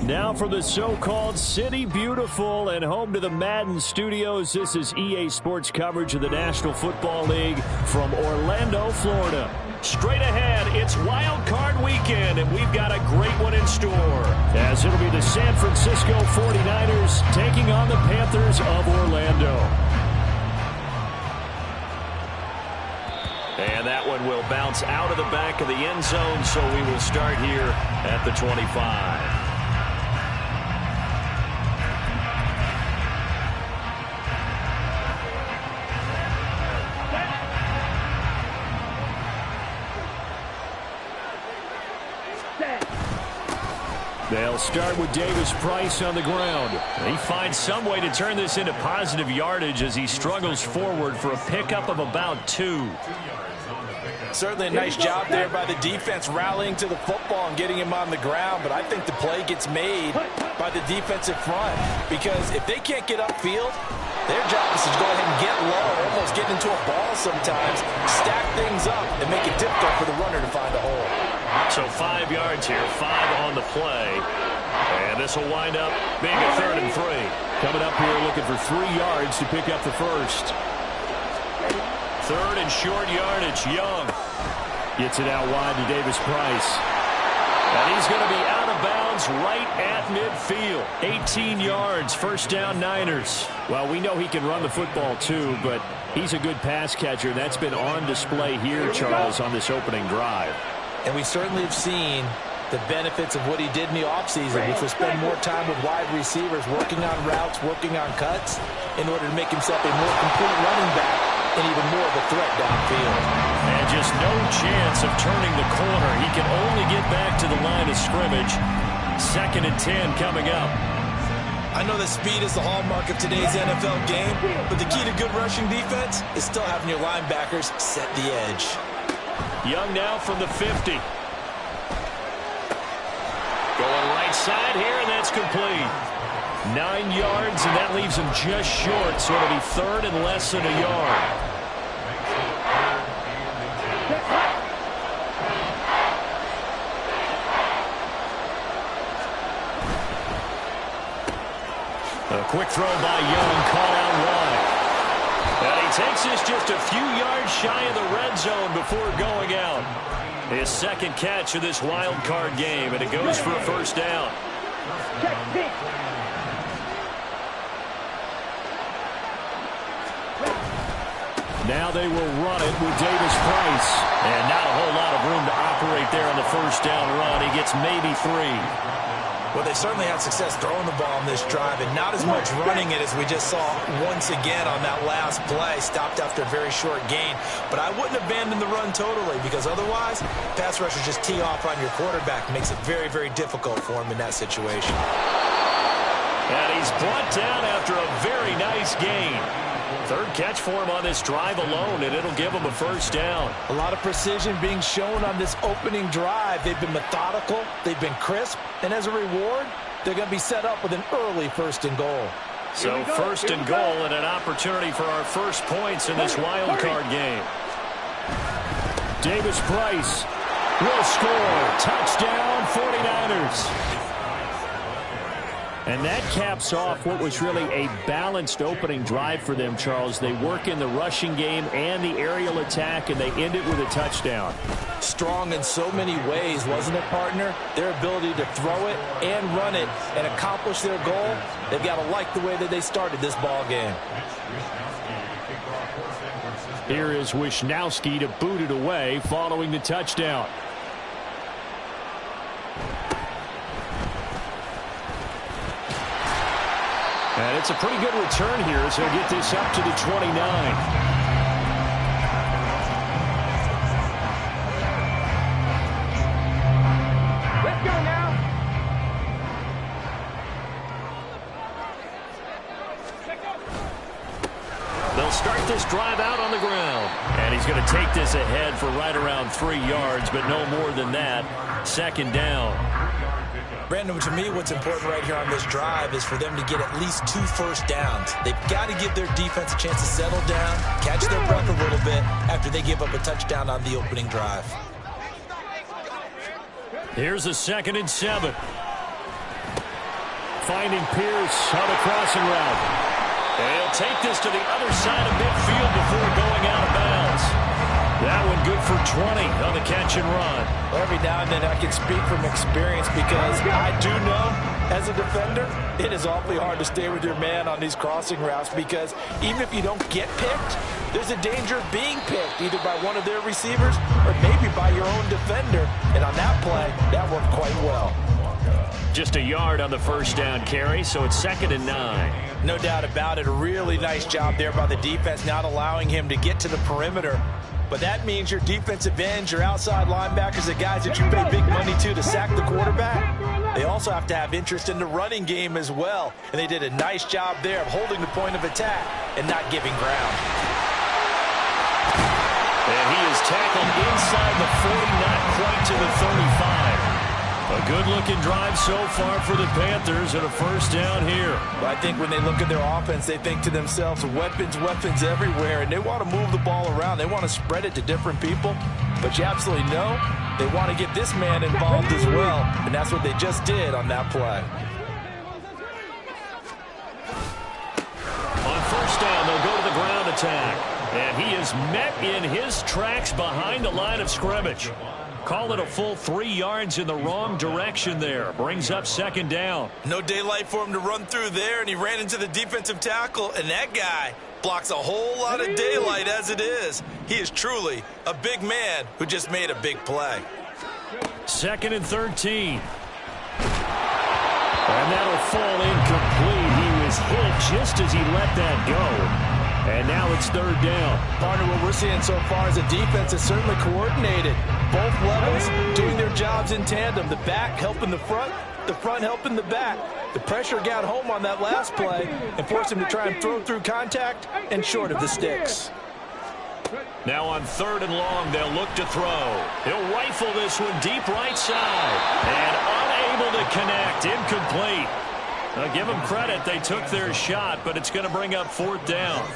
Now for the so-called City Beautiful and home to the Madden studios. This is EA Sports coverage of the National Football League from Orlando, Florida. Straight ahead, it's Wild Card Weekend, and we've got a great one in store, as it'll be the San Francisco 49ers taking on the Panthers of Orlando. And that one will bounce out of the back of the end zone, so we will start here at the 25. They'll start with Davis Price on the ground. He finds some way to turn this into positive yardage as he struggles forward for a pickup of about 2. Certainly a nice job there by the defense rallying to the football and getting him on the ground, but I think the play gets made by the defensive front because if they can't get upfield, their job is to go ahead and get low, almost get into a ball sometimes, stack things up, and make it difficult for the runner to find a hole. So 5 yards here, 5 on the play. And this will wind up being a 3rd and 3. Coming up here looking for 3 yards to pick up the first. 3rd and short yardage. Young gets it out wide to Davis Price. And he's going to be out of bounds right at midfield. 18 yards, first down Niners. Well, we know he can run the football too, but he's a good pass catcher. That's been on display here, Charles, on this opening drive. And we certainly have seen the benefits of what he did in the offseason, which was spend more time with wide receivers, working on routes, working on cuts, in order to make himself a more complete running back and even more of a threat downfield. And just no chance of turning the corner. He can only get back to the line of scrimmage. 2nd and 10 coming up. I know that speed is the hallmark of today's NFL game, but the key to good rushing defense is still having your linebackers set the edge. Young now from the 50. Going right side here, and that's complete. 9 yards, and that leaves him just short, so it'll be 3rd and less than a yard. A quick throw by Young, caught out wide. And he takes this just a few yards shy of the red zone before going out. His 2nd catch of this wild card game, and it goes for a first down. Now they will run it with Davis Price. And not a whole lot of room to operate there on the first down run. He gets maybe 3. Well, they certainly had success throwing the ball on this drive, and not as much running it as we just saw once again on that last play. Stopped after a very short gain. But I wouldn't abandon the run totally, because otherwise, pass rushers just tee off on your quarterback. Makes it very, very difficult for him in that situation. And he's brought down after a very nice gain. 3rd catch for him on this drive alone, and it'll give him a first down. A lot of precision being shown on this opening drive. They've been methodical, they've been crisp, and as a reward, they're going to be set up with an early 1st and goal. So 1st and goal and an opportunity for our first points in this wild card game. Davis Price will score. Touchdown, 49ers. And that caps off what was really a balanced opening drive for them, Charles. They work in the rushing game and the aerial attack, and they end it with a touchdown. Strong in so many ways, wasn't it, partner? Their ability to throw it and run it and accomplish their goal, they've got to like the way that they started this ball game. Here is Wisnowski to boot it away following the touchdown. And it's a pretty good return here, so he'll get this up to the 29. Let's go now. They'll start this drive out on the ground. And he's going to take this ahead for right around 3 yards, but no more than that. 2nd down. Brandon, to me, what's important right here on this drive is for them to get at least 2 first downs. They've got to give their defense a chance to settle down, catch their breath a little bit after they give up a touchdown on the opening drive. Here's a 2nd and 7. finding Pierce on the crossing route. And he'll take this to the other side of midfield before going out of bounds. That one good for 20 on the catch and run. Every now and then I can speak from experience because I do know as a defender it is awfully hard to stay with your man on these crossing routes because even if you don't get picked, there's a danger of being picked either by one of their receivers or maybe by your own defender. And on that play, that worked quite well. Just a yard on the first down carry, so it's 2nd and 9. No doubt about it. A really nice job there by the defense, not allowing him to get to the perimeter. But that means your defensive ends, your outside linebackers, the guys that you pay big money to sack the quarterback, they also have to have interest in the running game as well. And they did a nice job there of holding the point of attack and not giving ground. And he is tackled inside the 40, not quite to the 35. A good-looking drive so far for the Panthers and a first down here. But I think when they look at their offense, they think to themselves, weapons, weapons everywhere, and they want to move the ball around. They want to spread it to different people. But you absolutely know they want to get this man involved as well, and that's what they just did on that play. On first down, they'll go to the ground attack. And he is met in his tracks behind the line of scrimmage. Call it a full 3 yards in the wrong direction there. Brings up 2nd down. No daylight for him to run through there, and he ran into the defensive tackle, and that guy blocks a whole lot of daylight as it is. He is truly a big man who just made a big play. 2nd and 13. And that'll fall incomplete. He was hit just as he let that go. And now it's 3rd down. Partner, what we're seeing so far is a defense that's certainly coordinated. Both levels doing their jobs in tandem. The back helping the front helping the back. The pressure got home on that last play and forced him to try and throw through contact and short of the sticks. Now on 3rd and long, they'll look to throw. He'll rifle this one deep right side. And unable to connect. Incomplete. Now give them credit. They took their shot, but it's going to bring up 4th down.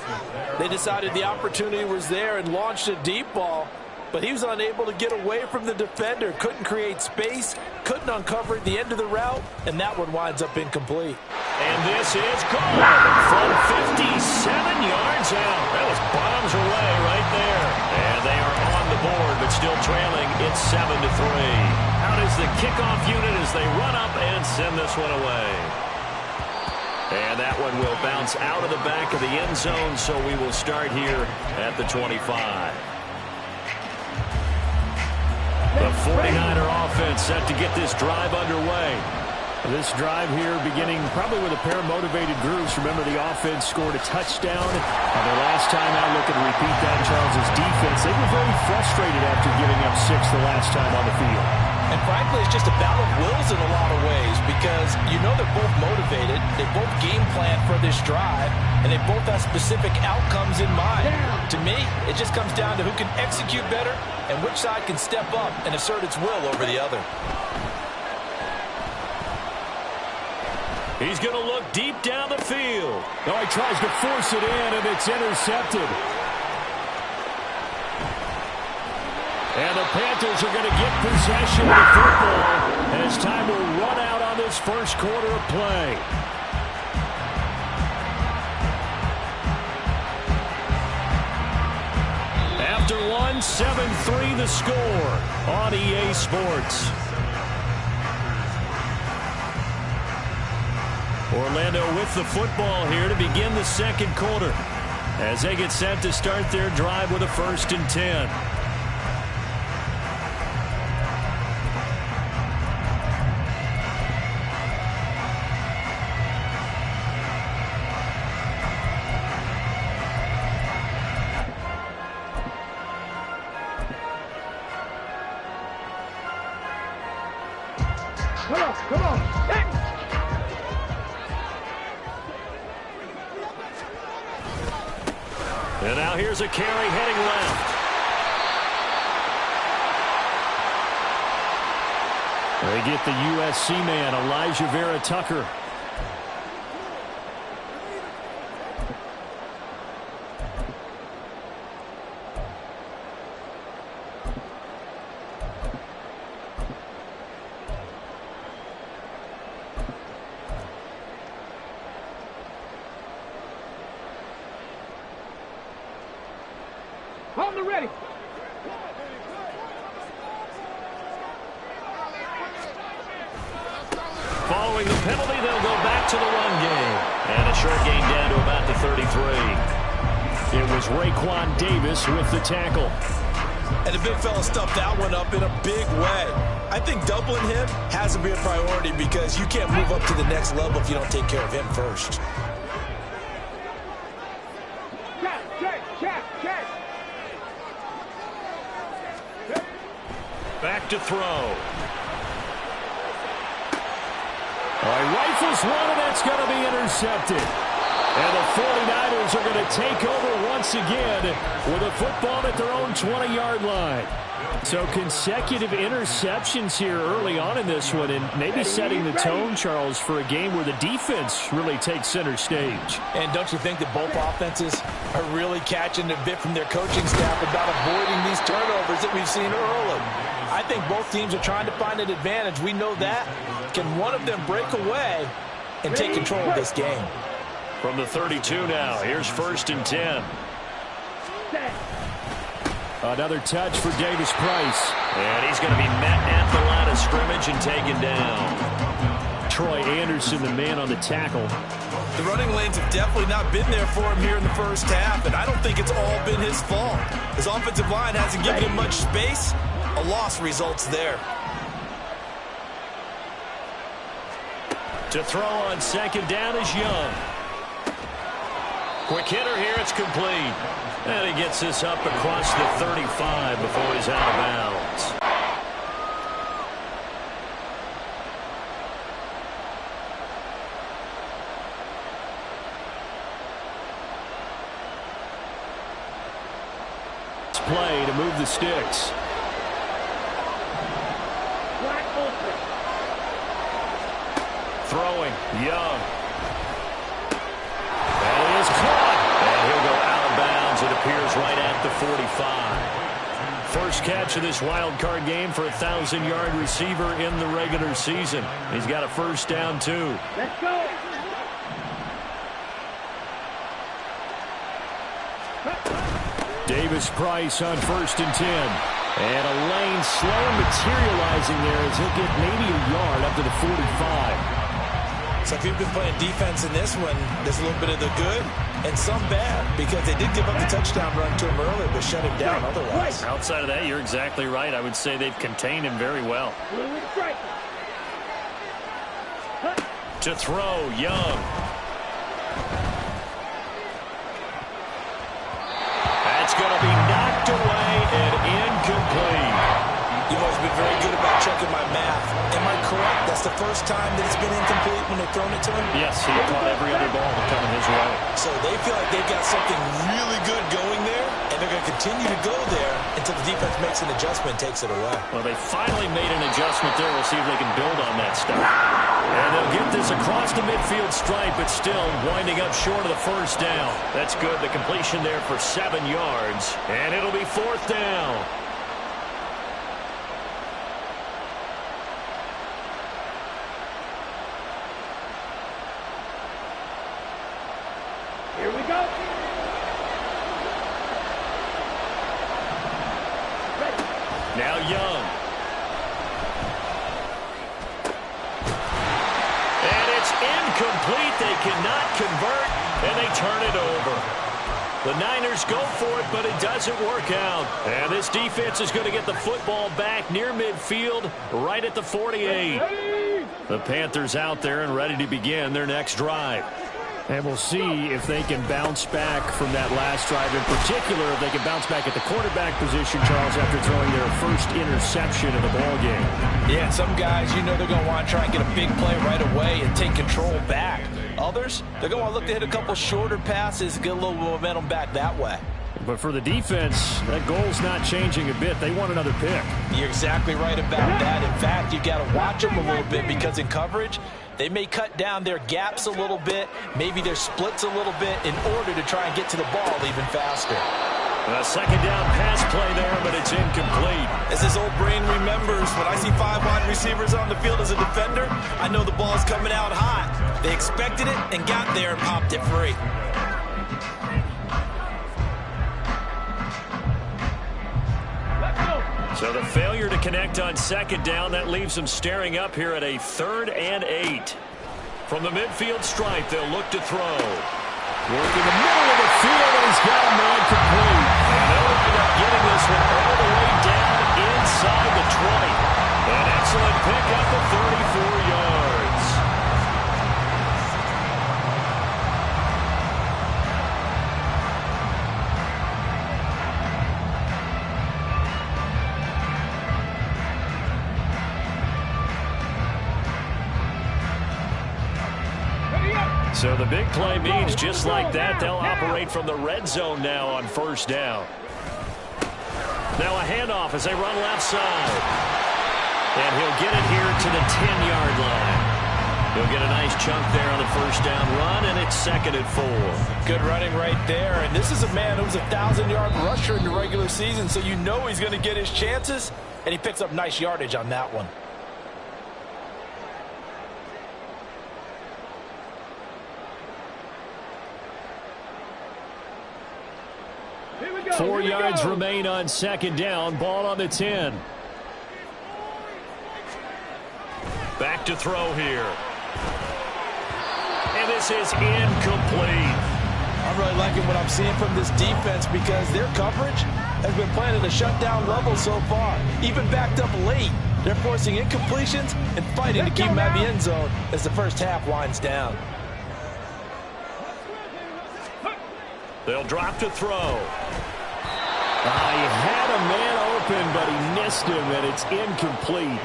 They decided the opportunity was there and launched a deep ball, but he was unable to get away from the defender. Couldn't create space, couldn't uncover at the end of the route, and that one winds up incomplete. And this is good from 57 yards out. That was bombs away right there. And they are on the board, but still trailing. It's 7-3. Out is the kickoff unit as they run up and send this one away. And that one will bounce out of the back of the end zone, so we will start here at the 25. The 49er offense set to get this drive underway. This drive here beginning probably with a pair of motivated groups. Remember, the offense scored a touchdown. And the last time out, looking to repeat that, Charles' defense, they were very frustrated after giving up 6 the last time on the field. And frankly, it's just a battle of wills in a lot of ways because you know they're both motivated, they both game plan for this drive, and they both have specific outcomes in mind. To me, it just comes down to who can execute better and which side can step up and assert its will over the other. He's going to look deep down the field. Oh, he tries to force it in, and it's intercepted. And the Panthers are going to get possession of the football as time will run out on this first quarter of play. After one, 7-3 the score on EA Sports. Orlando with the football here to begin the second quarter as they get set to start their drive with a 1st and 10. Come on. Hey. And now here's a carry heading left. They get the USC man, Elijah Vera Tucker. On the ready. Following the penalty, they'll go back to the run game. And a short gain down to about the 33. It was Raekwon Davis with the tackle. And the big fella stuffed that one up in a big way. I think doubling him has to be a priority because you can't move up to the next level if you don't take care of him first. Back to throw. Rifles one, and that's going to be intercepted. And the 49ers are going to take over once again with a football at their own 20-yard line. So consecutive interceptions here early on in this one, and maybe setting the tone, Charles, for a game where the defense really takes center stage. And don't you think that both offenses are really catching a bit from their coaching staff about avoiding these turnovers that we've seen early? I think both teams are trying to find an advantage. We know that. Can one of them break away and take control of this game? From the 32 now, here's 1st and 10. Another touch for Davis Price. And he's going to be met at the line of scrimmage and taken down. Troy Anderson, the man on the tackle. The running lanes have definitely not been there for him here in the first half, and I don't think it's all been his fault. His offensive line hasn't given him much space. A loss results there. To throw on 2nd down is Young. Quick hitter here, it's complete. And he gets this up across the 35 before he's out of bounds. It's play to move the sticks. Throwing, Young. That is caught. And he'll go out of bounds. It appears right at the 45. First catch of this wild card game for a 1,000-yard receiver in the regular season. He's got a 1st down, too. Let's go. Davis Price on 1st and 10. And a lane slow materializing there as he'll get maybe a yard up to the 45. So if you've been playing defense in this one, there's a little bit of the good and some bad because they did give up the touchdown run to him earlier but shut him down otherwise. Outside of that, you're exactly right. I would say they've contained him very well. To throw, Young. That's going to be knocked away and incomplete. You've always been very good about checking my math. Am I correct? That's the first time that it's been incomplete when they've thrown it to him? Yes, he caught every other ball coming his way. So they feel like they've got something really good going there, and they're going to continue to go there until the defense makes an adjustment and takes it away. Well, they finally made an adjustment there. We'll see if they can build on that stuff. And they'll get this across the midfield stripe, but still winding up short of the 1st down. That's good. The completion there for 7 yards. And it'll be 4th down. Here we go. Now Young. And it's incomplete. They cannot convert, and they turn it over. The Niners go for it, but it doesn't work out. And this defense is going to get the football back near midfield, right at the 48. The Panthers out there and ready to begin their next drive. And we'll see if they can bounce back from that last drive. In particular, if they can bounce back at the quarterback position, Charles, after throwing their first interception of the ballgame. Yeah, some guys, you know they're going to want to try and get a big play right away and take control back. Others, they're going to want to look to hit a couple shorter passes, get a little momentum back that way. But for the defense, that goal's not changing a bit. They want another pick. You're exactly right about that. In fact, you've got to watch them a little bit because in coverage, they may cut down their gaps a little bit, maybe their splits a little bit in order to try and get to the ball even faster. A 2nd down pass play there, but it's incomplete. As his old brain remembers, when I see 5 wide receivers on the field as a defender, I know the ball's coming out hot. They expected it and got there and popped it free. So the failure to connect on second down, that leaves them staring up here at a 3rd and 8. From the midfield stripe, they'll look to throw. Working the middle of the field, and he's got a man complete. And they'll end up getting this one all the way down inside the 20. An excellent pickup of 34 yards. So the big play means just like that, they'll operate from the red zone now on 1st down. Now a handoff as they run left side. And he'll get it here to the 10-yard line. He'll get a nice chunk there on the 1st down run, and it's 2nd and 4. Good running right there. And this is a man who was a 1,000-yard rusher in the regular season, so you know he's going to get his chances, and he picks up nice yardage on that one. 4 yards remain on 2nd down. Ball on the 10. Back to throw here. And this is incomplete. I'm really liking what I'm seeing from this defense because their coverage has been playing at a shutdown level so far. Even backed up late, they're forcing incompletions and fighting to keep them out of the end zone as the first half winds down. They'll drop to throw. He had a man open, but he missed him, and it's incomplete.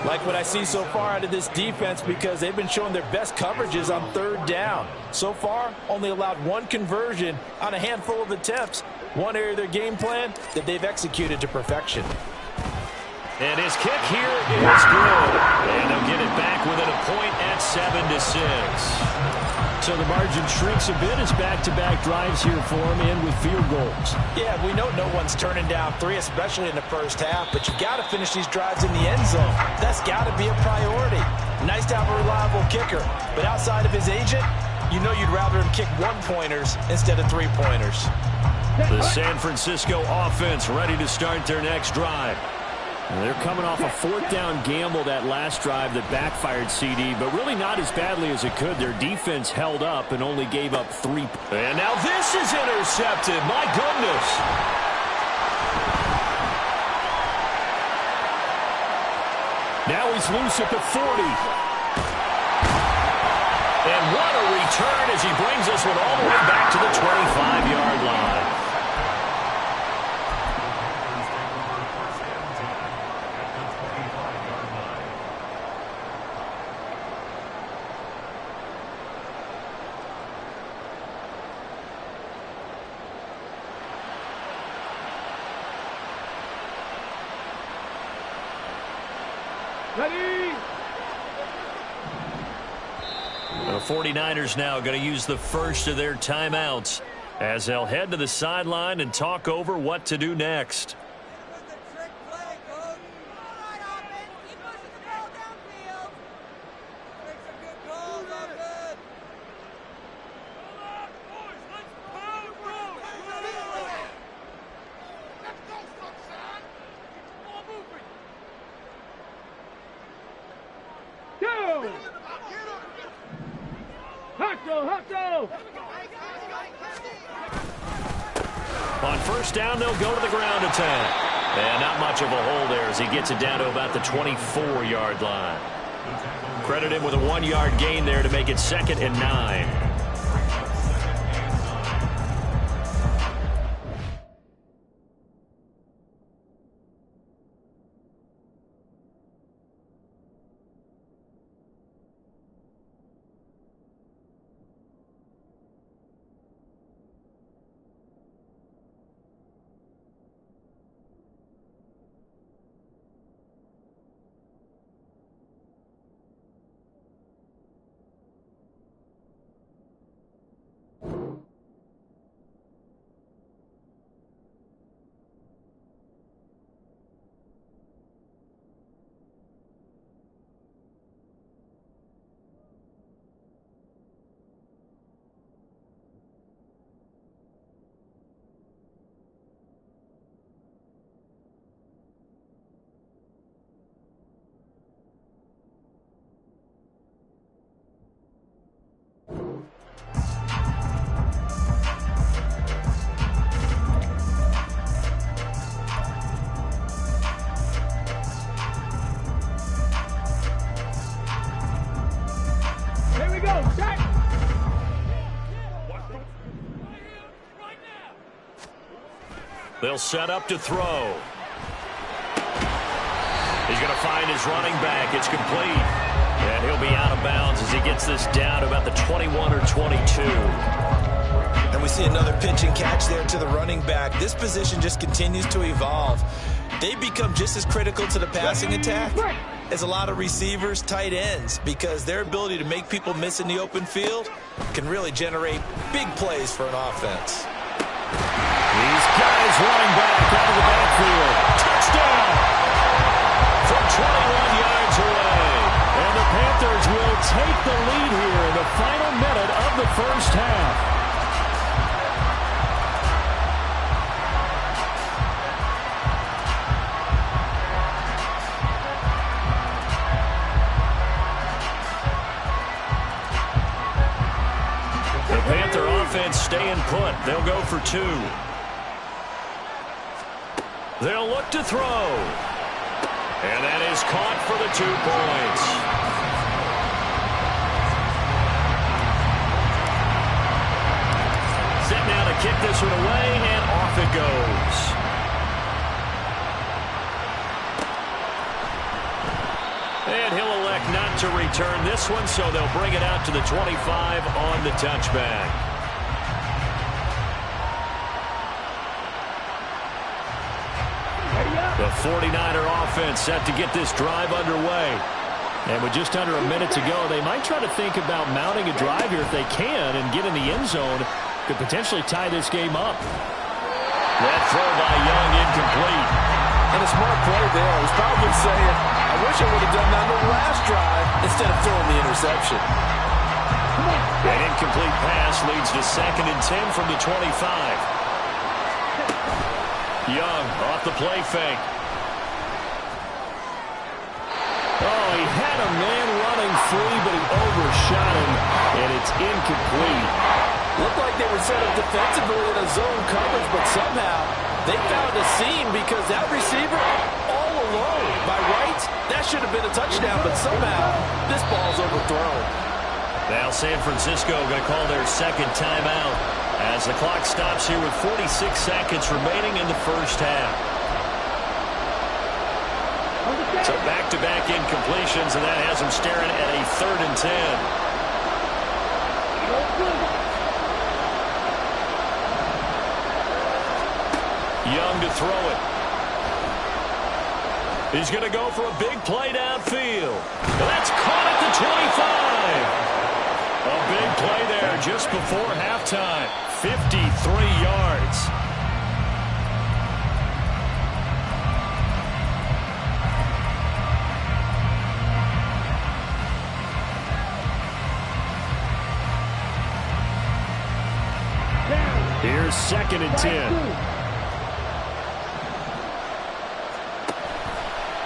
Like what I see so far out of this defense because they've been showing their best coverages on 3rd down. So far, only allowed 1 conversion on a handful of attempts. One area of their game plan that they've executed to perfection. And his kick here is good. And they'll get it back within a point at 7-6. So the margin shrinks a bit as back-to-back drives here for him and with field goals. Yeah, we know no one's turning down 3, especially in the first half, but you got to finish these drives in the end zone. That's got to be a priority. Nice to have a reliable kicker, but outside of his agent, you know you'd rather him kick 1-pointers instead of 3-pointers. The San Francisco offense ready to start their next drive. They're coming off a 4th down gamble that last drive that backfired, CD, but really not as badly as it could. Their defense held up and only gave up 3. And now this is intercepted. My goodness. Now he's loose at the 40. And what a return as he brings this one all the way back to the 25-yard line. Ready? The 49ers now going to use the first of their timeouts as they'll head to the sideline and talk over what to do next. On 1st down, they'll go to the ground attack. And not much of a hole there as he gets it down to about the 24-yard line. Credit him with a 1-yard gain there to make it 2nd and 9. He'll set up to throw. He's going to find his running back. It's complete. And he'll be out of bounds as he gets this down to about the 21 or 22. And we see another pitch and catch there to the running back. This position just continues to evolve. They become just as critical to the passing attack as a lot of receivers, tight ends, because their ability to make people miss in the open field can really generate big plays for an offense. These guys running back out of the backfield. Touchdown! From 21 yards away. And the Panthers will take the lead here in the final minute of the first half. Panther offense staying put. They'll go for 2. They'll look to throw. And that is caught for the 2 points. Set now to kick this one away, and off it goes. And he'll elect not to return this one, so they'll bring it out to the 25 on the touchback. The 49er offense set to get this drive underway. And with just under a minute to go, they might try to think about mounting a drive here if they can and get in the end zone. Could potentially tie this game up. That throw by Young incomplete. And a smart play there. He's probably saying, I wish I would have done that on the last drive instead of throwing the interception. An incomplete pass leads to 2nd and 10 from the 25. Young off the play fake. Oh, he had a man running free, but he overshot him, and it's incomplete. Looked like they were set up defensively in a zone coverage, but somehow they found a seam because that receiver all alone. By rights, that should have been a touchdown, but somehow this ball's overthrown. Now San Francisco going to call their 2nd timeout as the clock stops here with 46 seconds remaining in the first half. So back-to-back incompletions, and that has them staring at a 3rd and 10. Young to throw it. He's going to go for a big play downfield. That's caught at the 25. A big play there just before halftime. 53 yards. Here's 2nd and 10.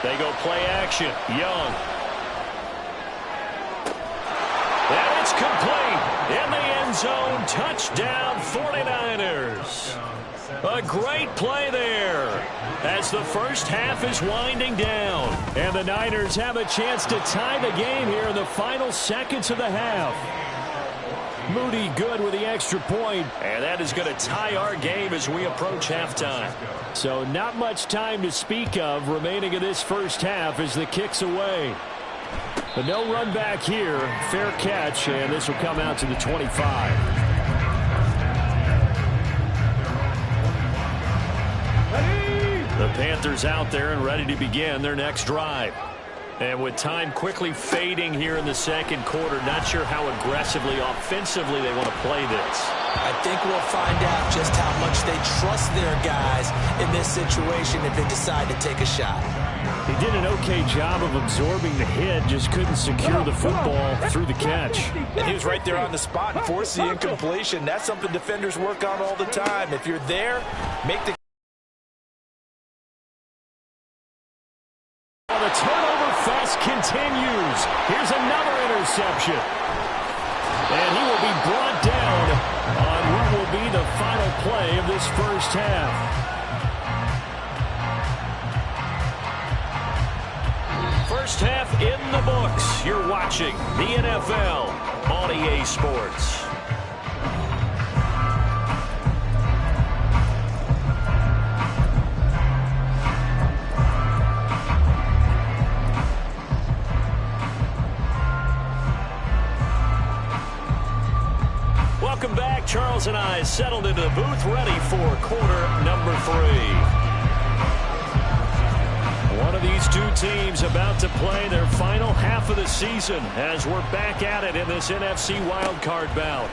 They go play action. Young. And it's complete. In the end zone. Touchdown 49ers. A great play there as the first half is winding down. And the Niners have a chance to tie the game here in the final seconds of the half. Moody good with the extra point, and that is going to tie our game as we approach halftime. So not much time to speak of remaining in this first half as the kick's away. But no run back here. Fair catch, and this will come out to the 25. The Panthers out there and ready to begin their next drive. And with time quickly fading here in the second quarter, not sure how aggressively, offensively they want to play this. I think we'll find out just how much they trust their guys in this situation if they decide to take a shot. He did an okay job of absorbing the hit, just couldn't secure the football through the catch. And he was right there on the spot and forced the incompletion. That's something defenders work on all the time. If you're there, make the... The turnover fest continues. Here's another interception. And he will be brought down on what will be the final play of this first half. First half in the books. You're watching the NFL on EA Sports. thousand eyes settled into the booth, ready for quarter number 3. One of these two teams about to play their final half of the season as we're back at it in this NFC wildcard bout.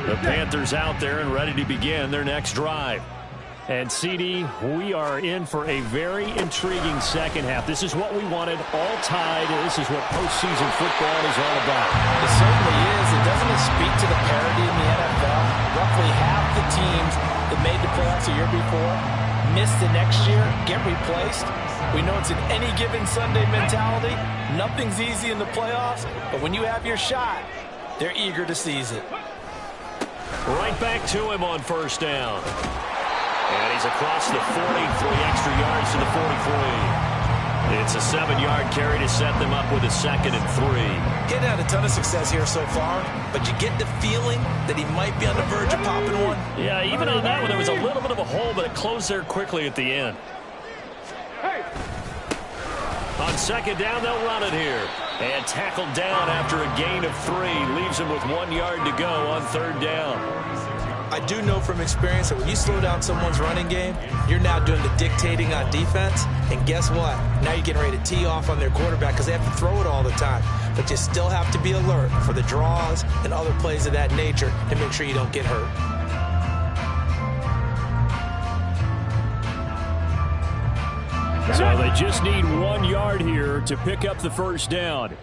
The Panthers out there and ready to begin their next drive. And CD, we are in for a very intriguing second half. This is what we wanted, all tied. This is what postseason football is all about. It certainly is. It doesn't speak to the parity in the NFL. Roughly half the teams that made the playoffs the year before miss the next year, get replaced. We know it's an any given Sunday mentality. Nothing's easy in the playoffs, but when you have your shot, they're eager to seize it. Right back to him on first down. And he's across the 40, 3 extra yards to the 43. It's a 7-yard carry to set them up with a 2nd and 3. Getting had a ton of success here so far, but you get the feeling that he might be on the verge of popping one. Yeah, even on that one, there was a little bit of a hole, but it closed there quickly at the end. On second down, they'll run it here. And tackled down after a gain of 3. Leaves him with 1 yard to go on third down. I do know from experience that when you slow down someone's running game, you're now doing the dictating on defense. And guess what? Now you're getting ready to tee off on their quarterback because they have to throw it all the time. But you still have to be alert for the draws and other plays of that nature and make sure you don't get hurt. So they just need 1 yard here to pick up the first down.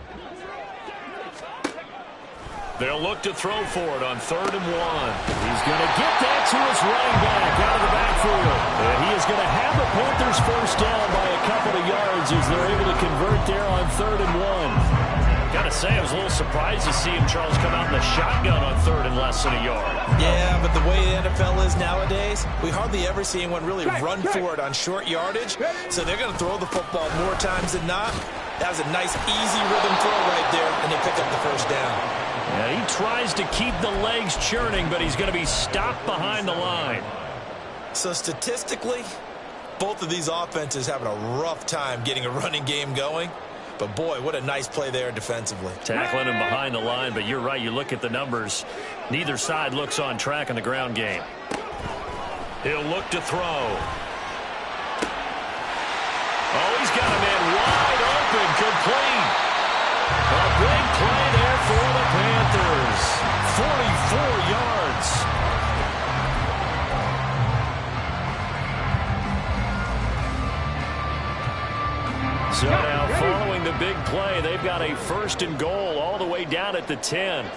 They'll look to throw for it on 3rd and 1. He's going to get that to his running back out of the backfield. And he is going to have the Panthers first down by a couple of yards as they're able to convert there on 3rd and 1. Got to say, I was a little surprised to see him, Charles, come out in the shotgun on 3rd and less than a yard. Yeah, but the way the NFL is nowadays, we hardly ever see anyone really run for it on short yardage. So they're going to throw the football more times than not. That was a nice, easy rhythm throw right there, and they pick up the first down. Yeah, he tries to keep the legs churning, but he's going to be stopped behind the line. So statistically, both of these offenses having a rough time getting a running game going. But, boy, what a nice play there defensively. Tackling him behind the line, but you're right. You look at the numbers. Neither side looks on track in the ground game. He'll look to throw. Oh, he's got a man wide open, complete. A big play there for the Panthers. 44 yards. So now following the big play, they've got a 1st and goal all the way down at the 10. And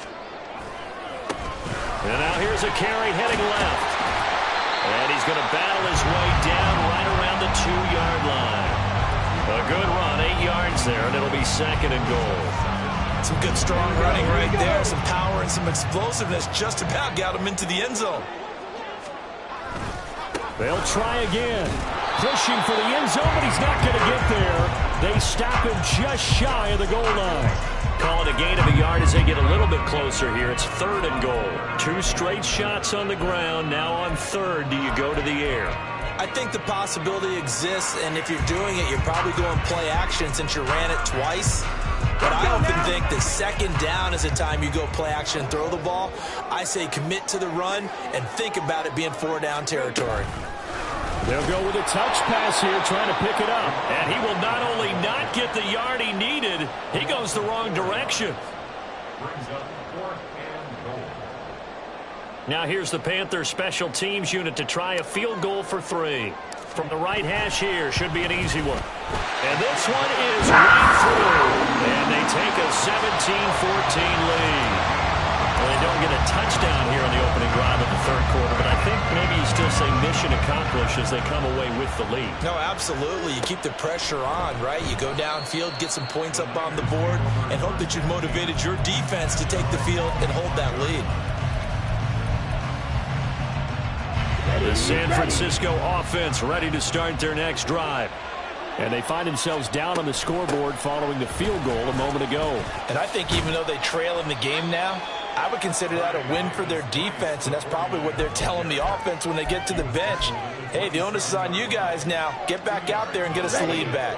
now here's a carry heading left. And he's going to battle his way down right around the 2-yard line. A good run, 8 yards there, and it'll be 2nd and goal. Some good strong running right there. Some power and some explosiveness just about got him into the end zone. They'll try again. Pushing for the end zone, but he's not going to get there. They stop him just shy of the goal line. Call it a gain of a yard as they get a little bit closer here. It's 3rd and goal. 2 straight shots on the ground. Now on 3rd, do you go to the air? I think the possibility exists, and if you're doing it, you're probably going play action since you ran it twice. But I often think that 2nd down is the time you go play action and throw the ball. I say commit to the run and think about it being 4-down territory. They'll go with a touch pass here, trying to pick it up. And he will not only not get the yard he needed, he goes the wrong direction. Now here's the Panthers special teams unit to try a field goal for 3. From the right hash here, should be an easy one. And this one is right through. And they take a 17-14 lead. Well, they don't get a touchdown here on the opening drive of the 3rd quarter, but I think maybe you still say mission accomplished as they come away with the lead. No, absolutely. You keep the pressure on, right? You go downfield, get some points up on the board, and hope that you've motivated your defense to take the field and hold that lead. The San Francisco offense ready to start their next drive. And they find themselves down on the scoreboard following the field goal a moment ago. And I think even though they trail in the game now, I would consider that a win for their defense, and that's probably what they're telling the offense when they get to the bench. Hey, the onus is on you guys now. Get back out there and get us the lead back.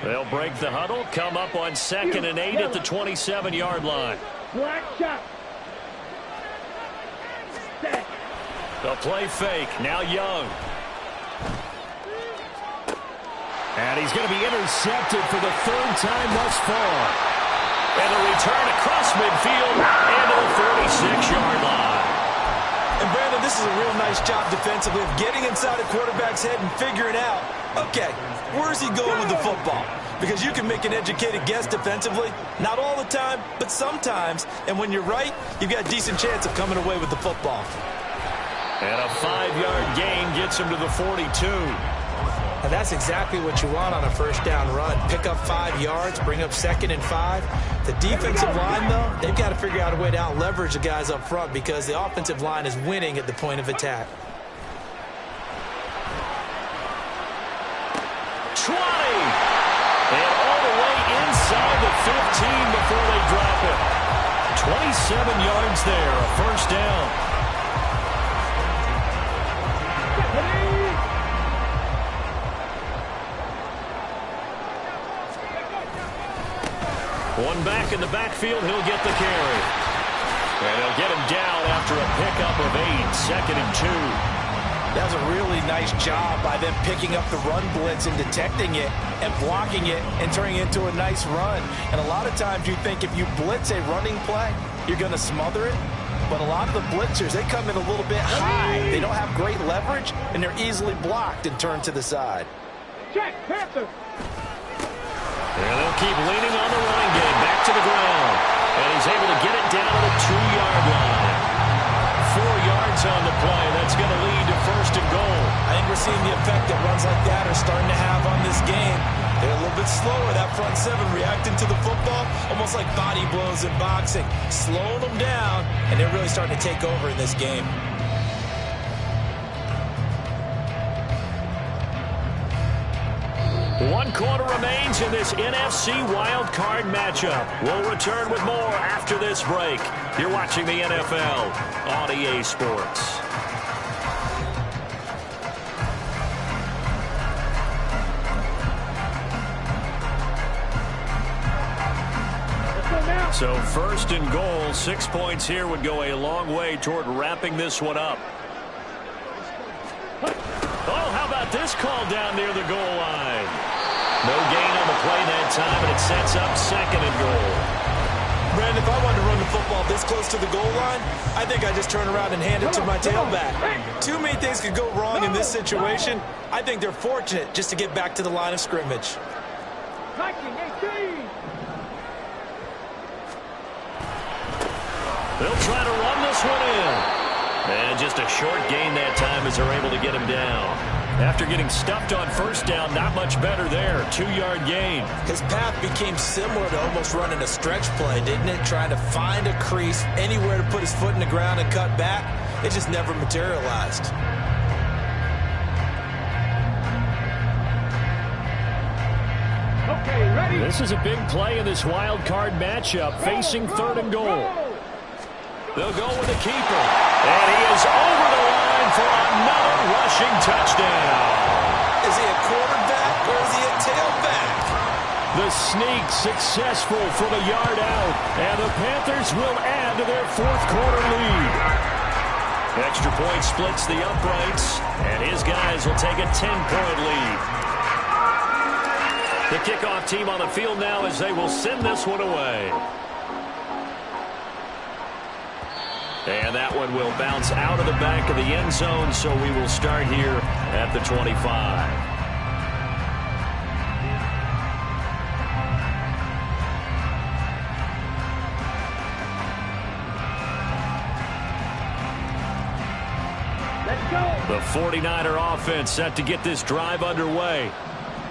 They'll break the huddle, come up on 2nd and 8 at the 27-yard line. Black shot. They'll play fake. Now Young. And he's going to be intercepted for the 3rd time thus far. And a return across midfield into the 46-yard line. And Brandon, this is a real nice job defensively of getting inside a quarterback's head and figuring out, okay, where's he going with the football? Because you can make an educated guess defensively. Not all the time, but sometimes. And when you're right, you've got a decent chance of coming away with the football. And a 5-yard gain gets him to the 42. And that's exactly what you want on a first down run. Pick up 5 yards, bring up 2nd and 5. The defensive line, though, they've got to figure out a way to out-leverage the guys up front because the offensive line is winning at the point of attack. 20! And all the way inside the 15 before they drop it. 27 yards there, a first down. One back in the backfield, he'll get the carry. And he'll get him down after a pickup of 8, 2nd and 2. That was a really nice job by them picking up the run blitz and detecting it and blocking it and turning it into a nice run. And a lot of times you think if you blitz a running play, you're going to smother it. But a lot of the blitzers, they come in a little bit high. They don't have great leverage, and they're easily blocked and turned to the side. Check, Panther. And they'll keep leaning on the running game. Back to the ground. And he's able to get it down to the 2-yard line. 4 yards on the play. That's going to lead to 1st and goal. I think we're seeing the effect that runs like that are starting to have on this game. They're a little bit slower, that front 7, reacting to the football, almost like body blows in boxing. Slowing them down, and they're really starting to take over in this game. One quarter remains in this NFC Wild Card matchup. We'll return with more after this break. You're watching the NFL on EA Sports. So 1st and goal, 6 points here would go a long way toward wrapping this one up. Oh, how about this call down near the goal line? No gain on the play that time, and it sets up 2nd and goal. Brandon, if I wanted to run the football this close to the goal line, I think I just turn around and hand it to my tailback. Too many things could go wrong in this situation. I think they're fortunate just to get back to the line of scrimmage. They'll try to run this one in. And just a short gain that time as they're able to get him down. After getting stuffed on 1st down, not much better there. 2-yard gain. His path became similar to almost running a stretch play, didn't it? Trying to find a crease, anywhere to put his foot in the ground and cut back. It just never materialized. Okay, ready? This is a big play in this wild card matchup, facing 3rd and goal. They'll go with the keeper. And he is over the line for another rushing touchdown. Is he a quarterback or is he a tailback? The sneak successful from a yard out. And the Panthers will add to their 4th quarter lead. Extra point splits the uprights. And his guys will take a 10-point lead. The kickoff team on the field now as they will send this one away. And that one will bounce out of the back of the end zone, so we will start here at the 25. Let's go. The 49er offense set to get this drive underway.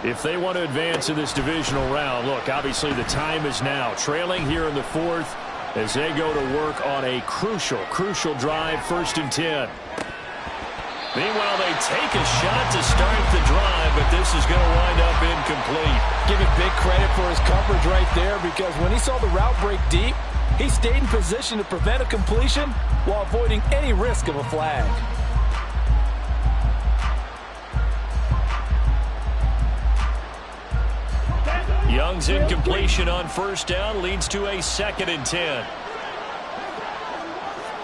If they want to advance in this divisional round, look, obviously the time is now. Trailing here in the 4th. As they go to work on a crucial drive, 1st and 10. Meanwhile, they take a shot to start the drive, but this is going to wind up incomplete. Give him big credit for his coverage right there, because when he saw the route break deep, he stayed in position to prevent a completion while avoiding any risk of a flag. Young's incompletion on first down leads to a 2nd and 10.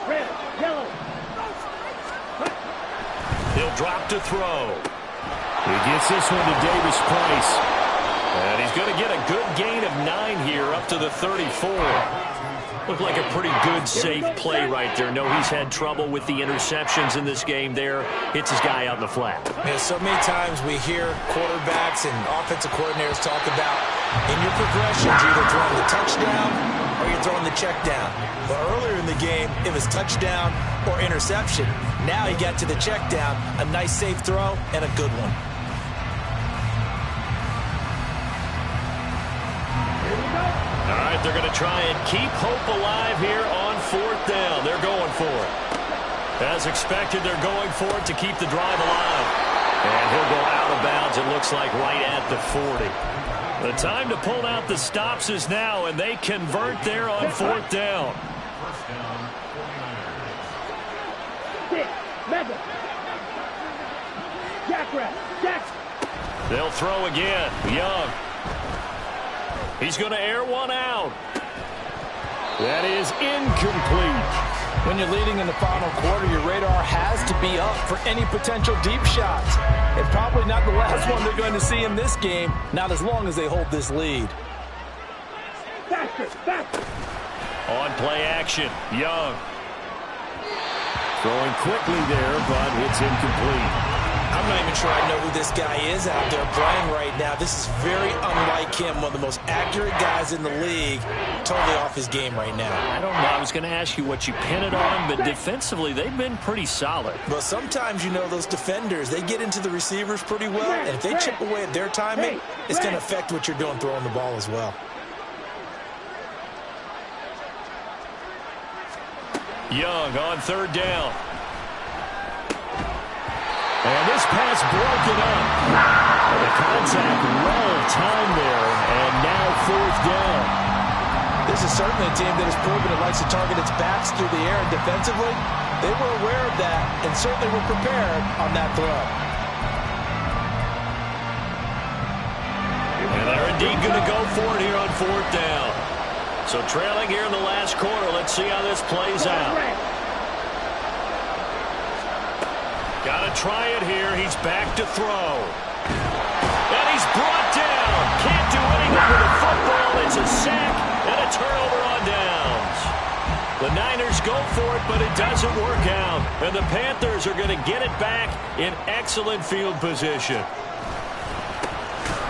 Red, yellow. He'll drop to throw. He gets this one to Davis Price. And he's going to get a good gain of 9 here up to the 34. Looked like a pretty good, safe play right there. No, he's had trouble with the interceptions in this game there. Hits his guy out in the flat. Yeah, so many times we hear quarterbacks and offensive coordinators talk about in your progressions, you're either throwing the touchdown or you're throwing the check down. But earlier in the game, it was touchdown or interception. Now he got to the check down, a nice safe throw, and a good one. All right, they're going to try and keep hope alive here on 4th down. They're going for it. As expected, they're going for it to keep the drive alive. And he'll go out of bounds, it looks like, right at the 40. The time to pull out the stops is now, and they convert there on 4th down. Madden. Jackrabbit. Jack. They'll throw again. Young. He's going to air one out. That is incomplete. When you're leading in the final quarter, your radar has to be up for any potential deep shots. And probably not the last one they're going to see in this game, not as long as they hold this lead. Faster, faster. On play action, Young. Throwing quickly there, but it's incomplete. I'm not even sure I know who this guy is out there playing right now. This is very unlike him, one of the most accurate guys in the league. Totally off his game right now. I don't know. I was going to ask you what you pin it on, but defensively, they've been pretty solid. Well, sometimes, you know, those defenders, they get into the receivers pretty well, and if they chip away at their timing, it's going to affect what you're doing throwing the ball as well. Young on 3rd down. And this pass broken up. The contact well timed there, and now 4th down. This is certainly a team that has proven it likes to target its backs through the air, and defensively, they were aware of that and certainly were prepared on that throw. And they're indeed going to go for it here on 4th down. So trailing here in the last quarter, let's see how this plays out. Got to try it here. He's back to throw. And he's brought down. Can't do anything with the football. It's a sack and a turnover on downs. The Niners go for it, but it doesn't work out. And the Panthers are going to get it back in excellent field position.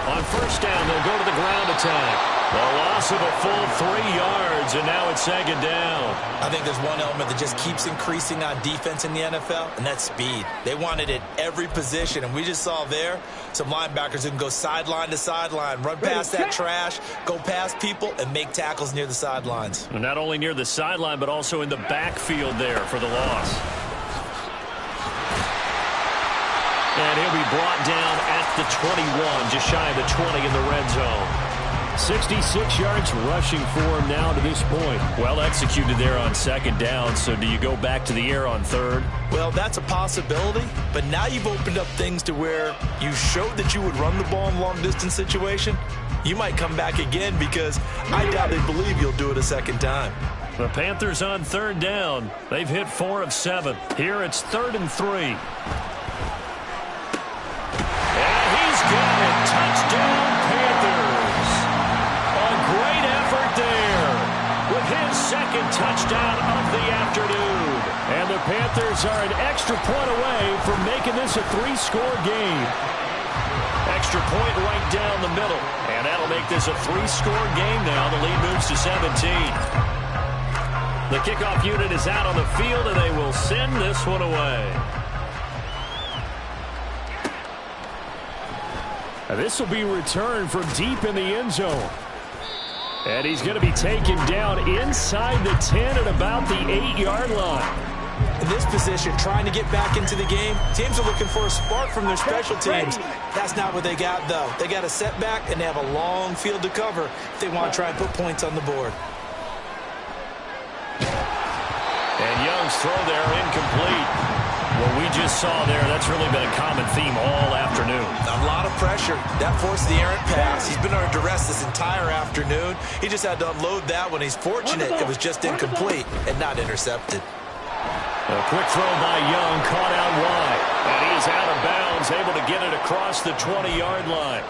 On 1st down, they'll go to the ground attack. A loss of a full 3 yards, and now it's 2nd down. I think there's one element that just keeps increasing on defense in the NFL, and that's speed. They want it at every position, and we just saw there some linebackers who can go sideline to sideline, run past that trash, go past people, and make tackles near the sidelines. And not only near the sideline, but also in the backfield there for the loss. And he'll be brought down at the 21, just shy of the 20 in the red zone. 66 yards rushing for him now to this point. Well executed there on 2nd down, so do you go back to the air on 3rd? Well, that's a possibility, but now you've opened up things to where you showed that you would run the ball in long-distance situation. You might come back again because I doubt they believe you'll do it a 2nd time. The Panthers on 3rd down. They've hit 4 of 7. Here it's 3rd and 3. And he's got it. Touchdown, Panthers. Great effort there with his 2nd touchdown of the afternoon. And the Panthers are an extra point away from making this a 3-score game. Extra point right down the middle. And that'll make this a 3-score game now. The lead moves to 17. The kickoff unit is out on the field, and they will send this one away. Now this will be returned from deep in the end zone. And he's going to be taken down inside the 10 at about the 8-yard line. In this position, position, trying to get back into the game. Teams are looking for a spark from their special teams. That's not what they got, though. They got a setback, and they have a long field to cover if they want to try and put points on the board. And Young's throw there incomplete. What we just saw there, that's really been a common theme all afternoon. A lot of pressure. That forced the errant pass. He's been under duress this entire afternoon. He just had to unload that one. He's fortunate it was just incomplete and not intercepted. A quick throw by Young, caught out wide. And he's out of bounds, able to get it across the 20-yard line.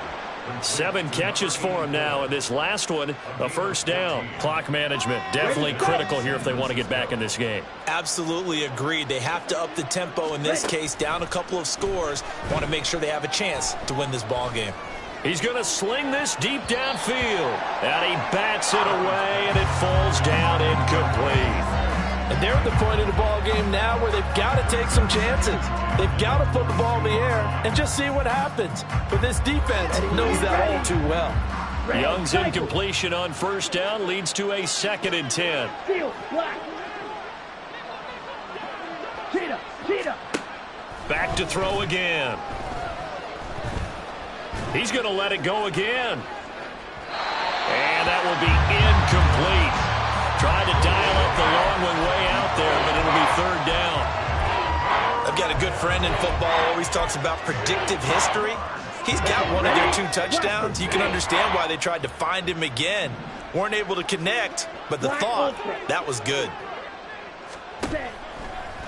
7 catches for him now, and this last one, a first down. Clock management, definitely critical here if they want to get back in this game. Absolutely agreed. They have to up the tempo in this case, down a couple of scores. Want to make sure they have a chance to win this ball game. He's going to sling this deep downfield. And he bats it away, and it falls down incomplete. And they're at the point in the ball game now where they've got to take some chances. They've got to put the ball in the air and just see what happens. But this defense knows that all too well. Young's incompletion on first down leads to a 2nd and 10. Back to throw again. He's going to let it go again. And that will be incomplete. Tried to dial up the long one way out there, but it'll be 3rd down. I've got a good friend in football, always talks about predictive history. He's got one of their 2 touchdowns. You can understand why they tried to find him again. Weren't able to connect, but the thought, that was good.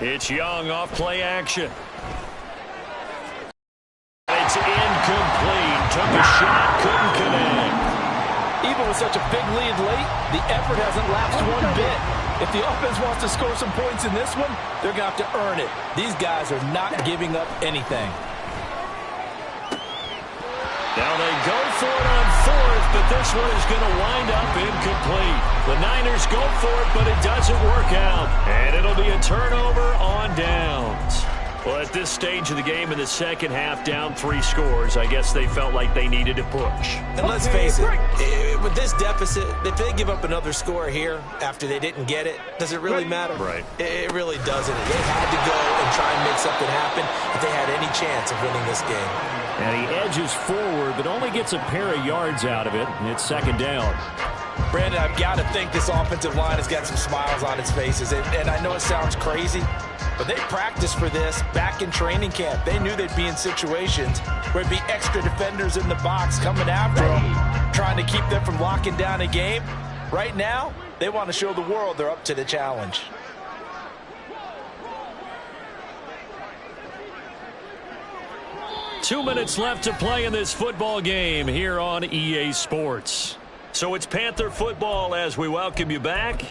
It's Young off play action. It's incomplete. Took a shot, couldn't connect. Even with such a big lead late, the effort hasn't lapsed one bit. If the offense wants to score some points in this one, they're going to have to earn it. These guys are not giving up anything. Now they go for it on 4th, but this one is going to wind up incomplete. The Niners go for it, but it doesn't work out. And it'll be a turnover on downs. Well, at this stage of the game in the second half, down 3 scores, I guess they felt like they needed to push. And let's face it, with this deficit, if they give up another score here after they didn't get it, does it really matter? Right. It really doesn't. They had to go and try and make something happen if they had any chance of winning this game. And he edges forward, but only gets a pair of yards out of it. And it's 2nd down. Brandon, I've got to think this offensive line has got some smiles on its faces. And I know it sounds crazy, but they practiced for this back in training camp. They knew they'd be in situations where it'd be extra defenders in the box coming after them, trying to keep them from locking down a game. Right now, they want to show the world they're up to the challenge. Two minutes left to play in this football game here on EA Sports. So it's Panther football as we welcome you back.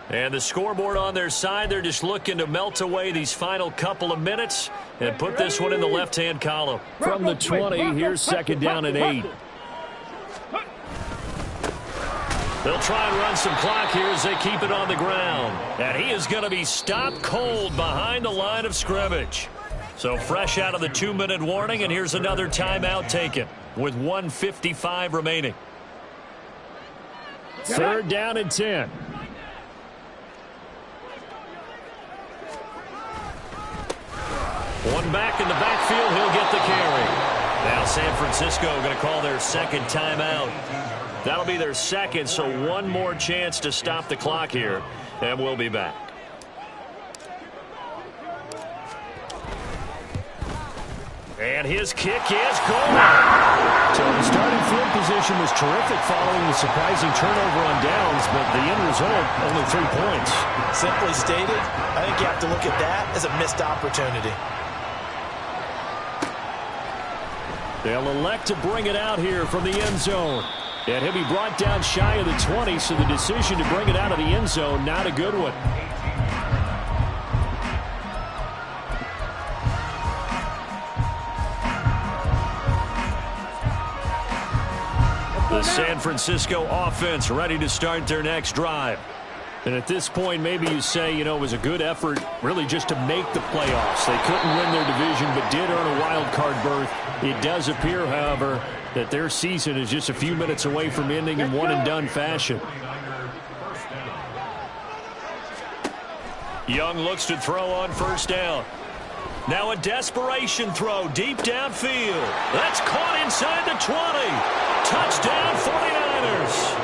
And the scoreboard on their side, they're just looking to melt away these final couple of minutes and put this one in the left-hand column. From the 20, here's 2nd down and 8. They'll try and run some clock here as they keep it on the ground. And he is going to be stopped cold behind the line of scrimmage. So fresh out of the 2-minute warning, and here's another timeout taken with 1:55 remaining. 3rd down and 10. One back in the backfield, he'll get the carry. Now San Francisco going to call their 2nd timeout. That'll be their 2nd, so one more chance to stop the clock here, and we'll be back. And his kick is good. So the starting field position was terrific following the surprising turnover on downs, but the end result, only 3 points. Simply stated, I think you have to look at that as a missed opportunity. They'll elect to bring it out here from the end zone. And he'll be brought down shy of the 20, so the decision to bring it out of the end zone, not a good one. The San Francisco offense ready to start their next drive. And at this point, maybe you say, you know, it was a good effort really just to make the playoffs. They couldn't win their division but did earn a wild card berth. It does appear, however, that their season is just a few minutes away from ending in one-and-done fashion. Young looks to throw on first down. Now a desperation throw deep downfield. That's caught inside the 20. Touchdown 49ers.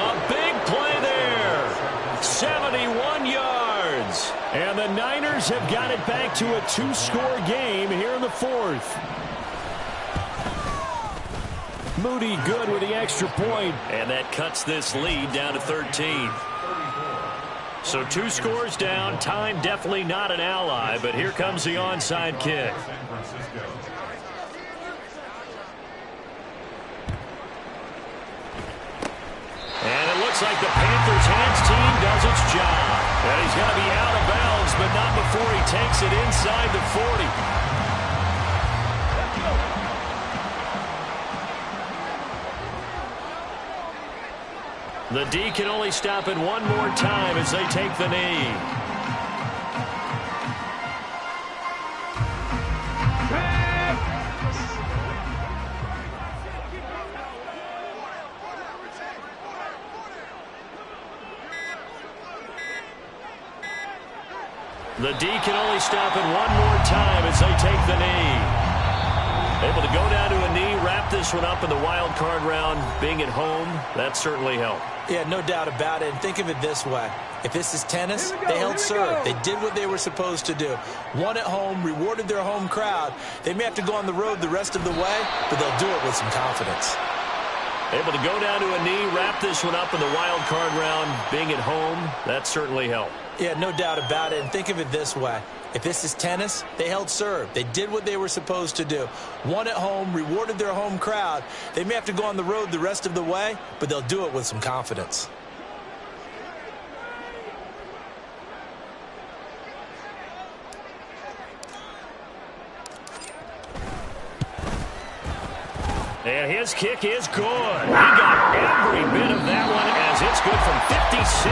A big play there. 71 yards. And the Niners have got it back to a 2-score game here in the fourth. Moody good with the extra point. And that cuts this lead down to 13. So 2 scores down. Time definitely not an ally, but here comes the onside kick. And it looks like the Panthers hands team does its job. And he's going to be out of bounds, but not before he takes it inside the 40. The D can only stop it one more time as they take the knee. The D can only stop it one more time as they take the knee. Able to go down to a knee, wrap this one up in the wild card round. Being at home, that certainly helped. Yeah, no doubt about it. And think of it this way. If this is tennis, they held serve. They did what they were supposed to do. Won at home, rewarded their home crowd. They may have to go on the road the rest of the way, but they'll do it with some confidence. Able to go down to a knee, wrap this one up in the wild card round. Being at home, that certainly helped. Yeah, no doubt about it. And think of it this way. If this is tennis, they held serve. They did what they were supposed to do. Won at home, rewarded their home crowd. They may have to go on the road the rest of the way, but they'll do it with some confidence. And his kick is good. He got every bit of that one as it's good from 56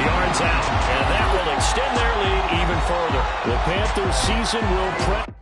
yards out. And that will extend their lead even further. The Panthers season will prep.